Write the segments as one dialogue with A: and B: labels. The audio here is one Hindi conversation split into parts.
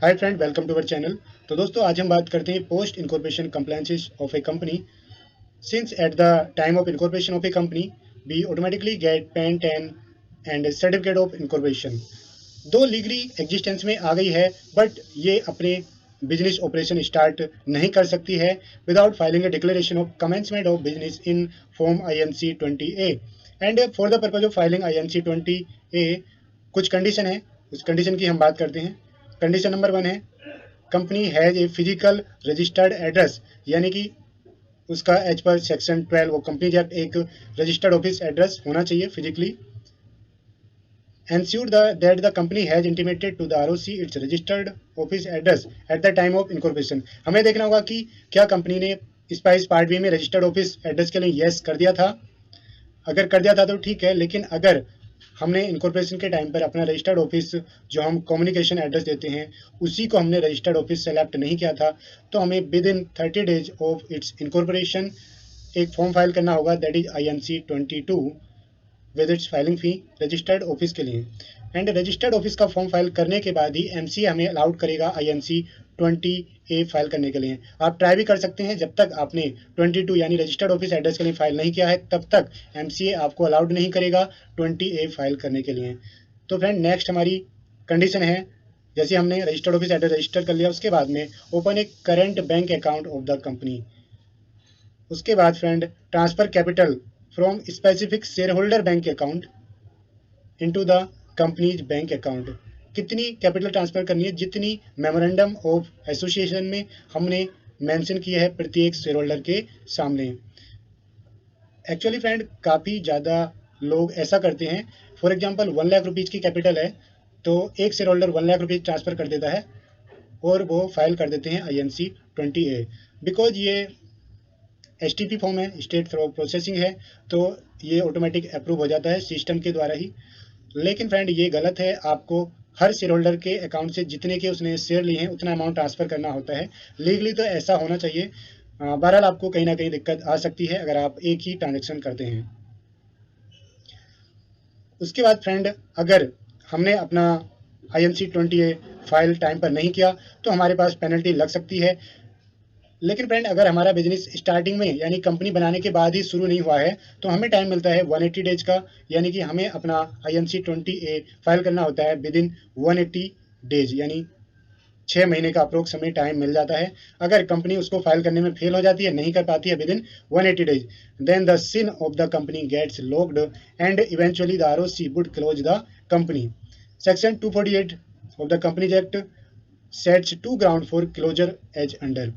A: Hi friend, welcome to our channel. तो दोस्तों, आज हम बात करते हैं post incorporation compliances of a company. Since at the time of incorporation of a company we automatically get PAN and certificate of incorporation. दो लीगली एग्जिस्टेंस में आ गई है, बट ये अपने बिजनेस ऑपरेशन स्टार्ट नहीं कर सकती है without filing A declaration of commencement of business in form INC 20A। And for the purpose of filing INC 20A कुछ कंडीशन है, उस कंडीशन की हम बात करते हैं। कंडीशन नंबर 1 है, company has a physical registered address, यानी कि उसका एज पर सेक्शन 12 वो कंपनी एक्ट एक रजिस्टर्ड ऑफिस एड्रेस होना चाहिए physically. Ensure that the company has intimated to the ROC its registered office address at the time of incorporation। हमें देखना होगा कि क्या कंपनी ने स्पाइस पार्ट बी में रजिस्टर्ड ऑफिस एड्रेस के लिए यस कर दिया था। अगर कर दिया था तो ठीक है, लेकिन अगर हमने इनकॉर्पोरेशन के टाइम पर अपना रजिस्टर्ड ऑफिस जो हम कम्युनिकेशन एड्रेस देते हैं उसी को हमने रजिस्टर्ड ऑफिस सेलेक्ट नहीं किया था, तो हमें with in 30 days of its incorporation एक फॉर्म फाइल करना होगा, that is INC 22 with its filing fee registered office के लिए। एंड रजिस्टर्ड ऑफिस का फॉर्म फाइल करने के बाद ही MCA हमें अलाउड करेगा INC 20A फाइल करने के लिए। आप ट्राई भी कर सकते हैं, जब तक आपने 22 यानी रजिस्टर्ड ऑफिस एड्रेस के लिए फाइल नहीं किया है तब तक MCA आपको अलाउड नहीं करेगा 20A फाइल करने के लिए। तो फ्रेंड, नेक्स्ट हमारी कंडीशन है, जैसे हमने रजिस्टर्ड ऑफिस एड्रेस रजिस्टर कर लिया, उसके बाद में open A current bank account of the company. उसके बाद friend, transfer capital from specific share holder bank account into the companies bank account. कितनी कैपिटल ट्रांसफर करनी है, जितनी मेमोरेंडम ऑफ एसोसिएशन में हमने मेंशन किया है प्रत्येक शेयर होल्डर के सामने। एक्चुअली फ्रेंड, काफ़ी ज़्यादा लोग ऐसा करते हैं। फॉर एग्जांपल 1 लाख रुपीज़ की कैपिटल है तो एक share holder 1 lakh rupees transfer कर देता है और वो फाइल कर देते हैं INC 20A। बिकॉज ये STP फॉर्म है, स्टेट थ्रू प्रोसेसिंग है, तो ये ऑटोमेटिक अप्रूव हो जाता है सिस्टम के द्वारा ही। लेकिन फ्रेंड, ये गलत है। आपको हर शेयर होल्डर के अकाउंट से जितने के उसने शेयर लिए हैं उतना अमाउंट ट्रांसफ़र करना होता है। लीगली तो ऐसा होना चाहिए। बहरहाल आपको कहीं ना कहीं दिक्कत आ सकती है अगर आप एक ही ट्रांजेक्शन करते हैं। उसके बाद फ्रेंड, अगर हमने अपना INC 20A फाइल टाइम पर नहीं किया तो हमारे पास पेनल्टी लग सकती है। लेकिन फ्रेंड, अगर हमारा बिजनेस स्टार्टिंग में यानी कंपनी बनाने के बाद ही शुरू नहीं हुआ है तो हमें टाइम मिलता है 180 डेज का, यानी कि हमें अपना INC 20A फाइल करना होता है विद इन 180 डेज, यानी 6 महीने का अप्रोक्स हमें टाइम मिल जाता है। अगर कंपनी उसको फाइल करने में फेल हो जाती है, नहीं कर पाती है within 180 days, then the CIN of the company gets locked and eventually the ROC would close the company. Section 248 of the companies act sets 2 ground for closure as under.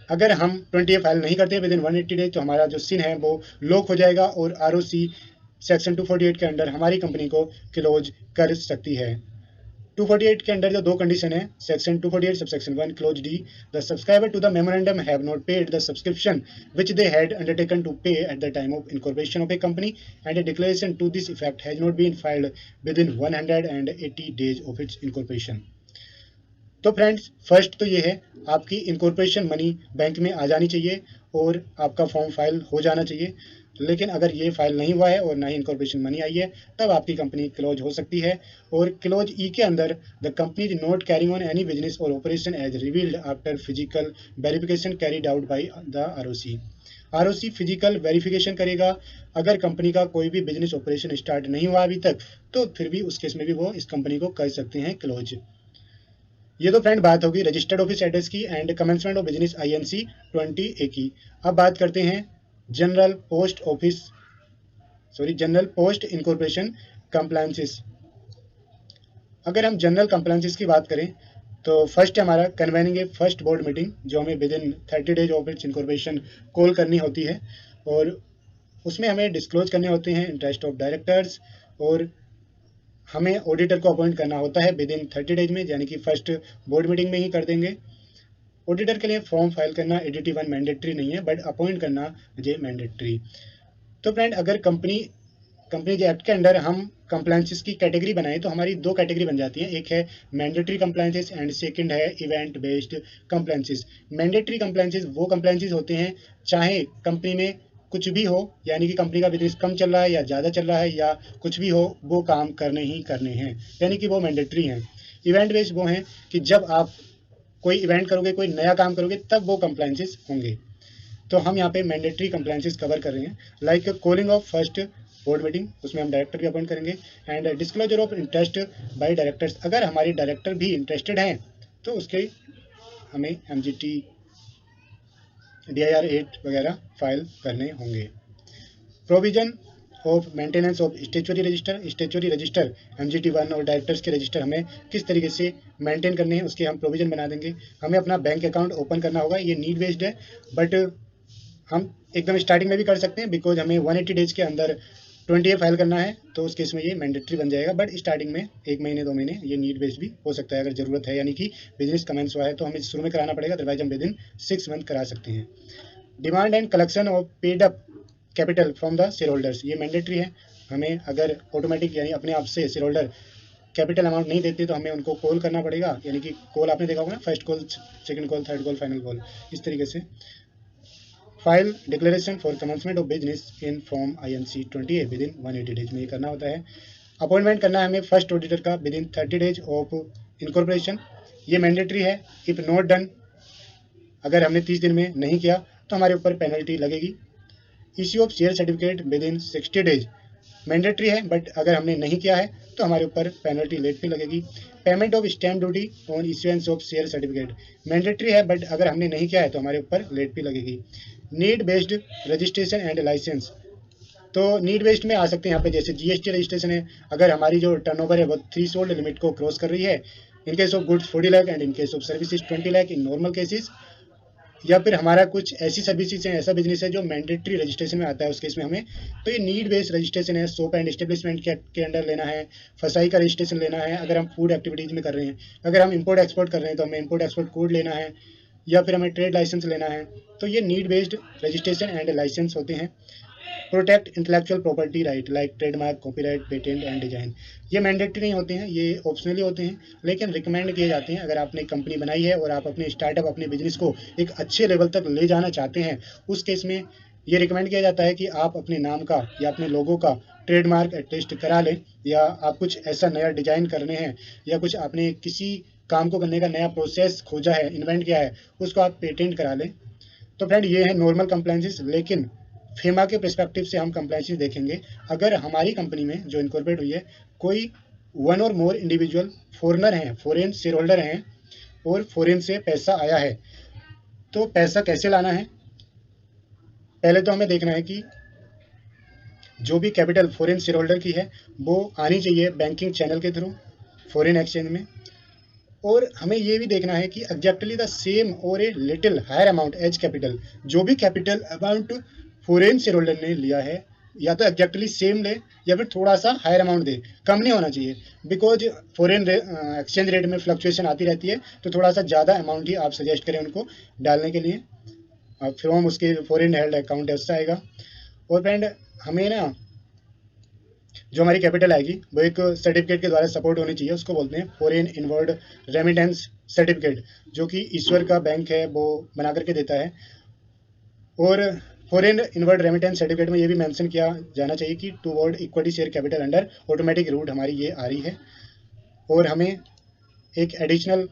A: अगर हम 20A फाइल नहीं करते विद इन 180 डेज तो हमारा जो सिन है वो लॉक हो जाएगा और ROC सेक्शन 248 के अंडर हमारी कंपनी को क्लोज कर सकती है। 248 के अंडर जो दो कंडीशन है, section 248 subsection 1 clause D, the subscriber to the memorandum have not paid the subscription which they had undertaken to pay at the time of incorporation of a company and a declaration to this effect has not been filed within 180 days of its incorporation. तो फ्रेंड्स, फर्स्ट तो ये है, आपकी इनकॉर्पोरेशन मनी बैंक में आ जानी चाहिए और आपका फॉर्म फाइल हो जाना चाहिए। लेकिन अगर ये फाइल नहीं हुआ है और ना ही इनकॉर्पोरेशन मनी आई है, तब आपकी कंपनी क्लोज हो सकती है। और क्लोज E के अंदर, the company is not carrying on any business और operation as revealed after physical verification carried out by the ROC physical verification करेगा। अगर कंपनी का कोई भी बिजनेस ऑपरेशन स्टार्ट नहीं हुआ अभी तक, तो फिर भी उस केस में भी वो इस कंपनी को कर सकते हैं क्लोज। ये तो फ्रेंड बात होगी रजिस्टर्ड ऑफिस एड्रेस की and commencement of business INC 20A की। अब बात करते हैं जनरल पोस्ट इनकॉर्पोरेशन कंप्लायंसेस। अगर हम जनरल कंप्लायंसेस की बात करें तो फर्स्ट हमारा कन्वेनिंग ए फर्स्ट बोर्ड मीटिंग, जो हमें with in 30 days of its incorporation call करनी होती है और उसमें हमें डिस्क्लोज करने होते हैं इंटरेस्ट ऑफ डायरेक्टर्स और हमें ऑडिटर को अपॉइंट करना होता है विद इन 30 डेज में, यानी कि फर्स्ट बोर्ड मीटिंग में ही कर देंगे। ऑडिटर के लिए फॉर्म फाइल करना ADT 1 मैंडेटरी नहीं है, बट अपॉइंट करना मुझे मैंडेटरी। तो फ्रेंड, अगर कंपनी एक्ट के अंडर हम कंप्लायंसेस की कैटेगरी बनाएं तो हमारी दो कैटेगरी बन जाती है, एक है मैंडेटरी कंप्लायंसेस एंड सेकंड है event based compliances. Mandatory compliances वो कंप्लायंसेस होते हैं चाहे कंपनी में कुछ भी हो, यानी कि कंपनी का बिजनेस कम चल रहा है या ज़्यादा चल रहा है या कुछ भी हो, वो काम करने ही करने हैं, यानी कि वो मैंडेटरी हैं। इवेंट बेस्ड वो हैं कि जब आप कोई इवेंट करोगे, कोई नया काम करोगे, तब वो कंप्लायंसेस होंगे। तो हम यहाँ पे मैंडेटरी कंप्लायंसेस कवर कर रहे हैं, like calling of first board meeting, उसमें हम डायरेक्टर भी अपॉइंट करेंगे, and disclosure of interest by directors, अगर हमारे डायरेक्टर भी इंटरेस्टेड हैं तो उसके हमें MGT DIR 8 वगैरह फाइल करने होंगे। Provision of maintenance of statutory register MGT 1 और डायरेक्टर्स के रजिस्टर हमें किस तरीके से मेंटेन करने हैं उसके हम प्रोविजन बना देंगे। हमें अपना बैंक अकाउंट ओपन करना होगा, ये नीड बेस्ड है, बट हम एकदम स्टार्टिंग में भी कर सकते हैं, बिकॉज हमें 180 डेज के अंदर 20A फाइल करना है, तो उस केस में ये मैंडेटरी बन जाएगा। बट स्टार्टिंग में 1 महीने 2 महीने ये नीड बेस्ड भी हो सकता है, अगर ज़रूरत है, यानी कि बिजनेस कमेंस हुआ है तो हमें शुरू में कराना पड़ेगा, अदरवाइज हम विद इन 6 मंथ करा सकते हैं। Demand and collection of paid up capital from the share holders, ये मैंडेटरी है। हमें अगर ऑटोमेटिक यानी अपने आप से शेयर होल्डर कैपिटल अमाउंट नहीं देते तो हमें उनको कॉल करना पड़ेगा, यानी कि कॉल आपने देखा होगा ना, first call, second call, third call, final call, इस तरीके से। File declaration for commencement of business in form INC 20A with in 180 days में ये करना होता है। अपॉइंटमेंट करना है हमें फर्स्ट ऑडिटर का with in 30 days of incorporation, ये मैंडेटरी है। इफ नॉट डन, अगर हमने 30 दिन में नहीं किया तो हमारे ऊपर पेनल्टी लगेगी। Issue of share certificate with in 60 days mandatory है, बट अगर हमने नहीं किया है तो हमारे ऊपर पेनल्टी लेट फी लगेगी। Payment of stamp duty on issuance of share certificate mandatory है, बट अगर हमने नहीं किया है तो हमारे ऊपर लेट फी लगेगी। Need based registration and licence, तो नीड बेस्ड में आ सकते हैं यहाँ पे, जैसे GST रजिस्ट्रेशन है, अगर हमारी जो टर्नओवर है वो थ्रेशोल्ड लिमिट को क्रॉस कर रही है, in case of goods 40 lakh and in case of services 20 lakh in normal cases, या फिर हमारा कुछ ऐसी सर्विसेज है, ऐसा बिजनेस है जो मैंडेटरी रजिस्ट्रेशन में आता है, उस केस में हमें, तो ये नीड बेस्ड रजिस्ट्रेशन है। सोप एंड एस्टेब्लिशमेंट के अंडर लेना है, फसाई का रजिस्ट्रेशन लेना है अगर हम फूड एक्टिविटीज़ में कर रहे हैं, अगर हम इंपोर्ट एक्सपोर्ट कर रहे हैं तो हमें इंपोर्ट एक्सपोर्ट कोड लेना है, या फिर हमें ट्रेड लाइसेंस लेना है, तो ये need based registration and licence होते हैं। Protect intellectual property right like trademark, copyright, patent and design, ये मैंडेटरी नहीं होते हैं, ये ऑप्शनली होते हैं, लेकिन रिकमेंड किए जाते हैं। अगर आपने कंपनी बनाई है और आप अपने स्टार्टअप, अपने बिजनेस को एक अच्छे लेवल तक ले जाना चाहते हैं, उस केस में ये रिकमेंड किया जाता है कि आप अपने नाम का या अपने लोगों का ट्रेडमार्क एटलीस्ट करा लें, या आप कुछ ऐसा नया डिजाइन करने हैं, या कुछ आपने किसी काम को करने का नया प्रोसेस खोजा है, इन्वेंट किया है, उसको आप पेटेंट करा लें। तो फ्रेंड ये है नॉर्मल कंप्लायंसेस, लेकिन फेमा के पर्सपेक्टिव से हम कंप्लायंसेस देखेंगे। अगर हमारी कंपनी में जो इनकॉर्पोरेट हुई है, कोई 1 और मोर इंडिविजुअल फॉरेनर हैं, फॉरेन शेयर होल्डर हैं, और फॉरेन से पैसा आया है, तो पैसा कैसे लाना है? पहले तो हमें देखना है कि जो भी कैपिटल फॉरेन शेयर होल्डर की है वो आनी चाहिए बैंकिंग चैनल के थ्रू, फॉरेन एक्सचेंज में, और हमें ये भी देखना है कि एग्जैक्टली द सेम और a little higher amount as capital, जो भी capital amount foreign share holder ने लिया है, या तो एग्जैक्टली सेम ले या फिर थोड़ा सा हायर अमाउंट दे, कम नहीं होना चाहिए, बिकॉज फॉरेन एक्सचेंज रेट में फ्लक्चुएशन आती रहती है, तो थोड़ा सा ज़्यादा अमाउंट ही आप सजेस्ट करें उनको डालने के लिए, फ्रॉम उसके फॉरेन हेल्ड अकाउंट है उससे आएगा। और फ्रेंड हमें ना जो हमारी कैपिटल आएगी वो एक सर्टिफिकेट के द्वारा सपोर्ट होनी चाहिए, उसको बोलते हैं फॉरेन इनवर्ड रेमिटेंस सर्टिफिकेट, जो कि ईश्वर का बैंक है वो बना करके देता है। और फॉरेन इनवर्ड रेमिटेंस सर्टिफिकेट में ये भी मेंशन किया जाना चाहिए कि toward equity share capital under automatic route हमारी ये आ रही है, और हमें एक एडिशनल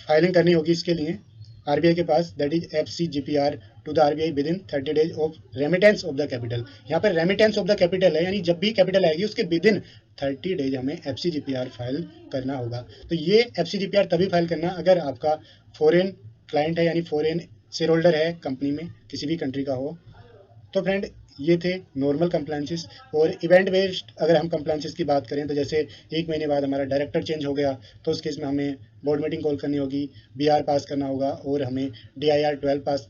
A: फाइलिंग करनी होगी इसके लिए RBI के पास, that is FCGPR to the RBI within 30 days of remittance of the capital. यहाँ पर रेमिटेंस ऑफ द कैपिटल है, यानी जब भी कैपिटल आएगी उसके विद इन 30 डेज हमें FCGPR फाइल करना होगा। तो ये FCGPR तभी फाइल करना अगर आपका फॉरेन क्लाइंट है, यानी फॉरेन शेयर होल्डर है कंपनी में, किसी भी कंट्री का हो। तो फ्रेंड ये थे नॉर्मल कंप्लायंसेस। और इवेंट बेस्ड अगर हम कंप्लायंसेस की बात करें तो जैसे 1 महीने बाद हमारा डायरेक्टर चेंज हो गया, तो उस केस में हमें बोर्ड मीटिंग कॉल करनी होगी, BR पास करना होगा, और हमें DIR 12 पास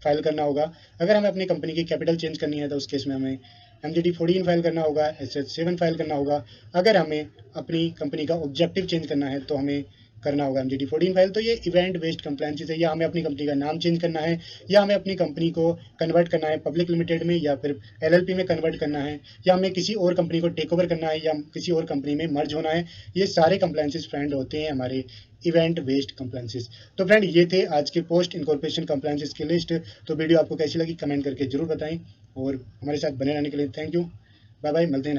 A: फाइल करना होगा। अगर हमें अपनी कंपनी की कैपिटल चेंज करनी है तो उस केस में हमें MGT 14 फाइल करना होगा, SS 7 फाइल करना होगा। अगर हमें अपनी कंपनी का ऑब्जेक्टिव चेंज करना है तो हमें करना होगा MGT 14 फाइल। तो ये इवेंट बेस्ड कंप्लायंसेस है, या हमें अपनी कंपनी का नाम चेंज करना है, या हमें अपनी कंपनी को कन्वर्ट करना है पब्लिक लिमिटेड में, या फिर LLP में कन्वर्ट करना है, या हमें किसी और कंपनी को टेक ओवर करना है, या किसी और कंपनी में मर्ज होना है। ये सारे कंप्लायंसेस फ्रेंड होते हैं हमारे इवेंट बेस्ड कंप्लायंसेस। तो फ्रेंड ये थे आज के पोस्ट इनकॉर्पोरेशन कंप्लायंसेस की लिस्ट। तो वीडियो आपको कैसी लगी कमेंट करके जरूर बताएं, और हमारे साथ बने रहने के लिए थैंक यू। बाय बाय, मिलते हैं।